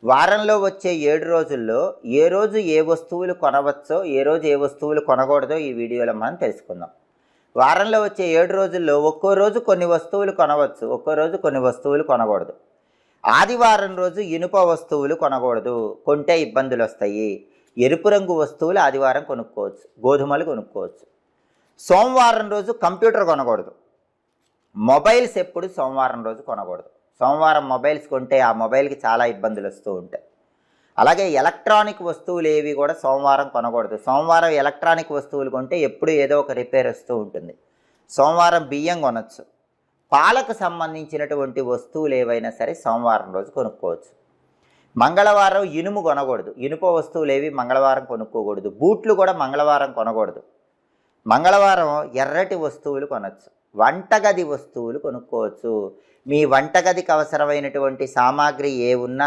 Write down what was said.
వారంలో వచ్చే 7 రోజుల్లో ఏ రోజు ఏ వస్తువులు కొనవచ్చో, ఏ రోజు ఏ వస్తువులు కొనకూడదో ఈ వీడియోలో మనం తెలుసుకుందాం. వారంలో వచ్చే 7 రోజుల్లో ఒక్కో రోజు కొన్ని వస్తువులు కొనవచ్చు, ఒక్కో రోజు కొన్ని వస్తువులు కొనకూడదు. ఆదివారం రోజు ఇనుప వస్తువులు కొనకూడదు, కొంటే ఇబ్బందులొస్తాయి. ఎరుపు రంగు వస్తువులు ఆదివారం కొనుక్కోవచ్చు, గోధుమలు కొనుక్కోవచ్చు. సోమవారం రోజు కంప్యూటర్ కొనకూడదు. మొబైల్స్ ఎప్పుడు సోమవారం రోజు కొనకూడదు. సోమవారం మొబైల్స్ కొంటే ఆ మొబైల్కి చాలా ఇబ్బందులు వస్తూ ఉంటాయి. అలాగే ఎలక్ట్రానిక్ వస్తువులు ఏవి కూడా సోమవారం కొనకూడదు. సోమవారం ఎలక్ట్రానిక్ వస్తువులు కొంటే ఎప్పుడు ఏదో ఒక రిపేర్ వస్తూ ఉంటుంది. సోమవారం బియ్యం కొనవచ్చు. పాలకు సంబంధించినటువంటి వస్తువులు ఏవైనా సరే సోమవారం రోజు కొనుక్కోవచ్చు. మంగళవారం ఇనుము కొనకూడదు. ఇనుప వస్తువులు ఏవి మంగళవారం కొనుక్కోకూడదు. బూట్లు కూడా మంగళవారం కొనకూడదు. మంగళవారం ఎర్రటి వస్తువులు కొనవచ్చు. వంటగది వస్తువులు కొనుక్కోవచ్చు. మీ వంటగదికి అవసరమైనటువంటి సామాగ్రి ఏ ఉన్నా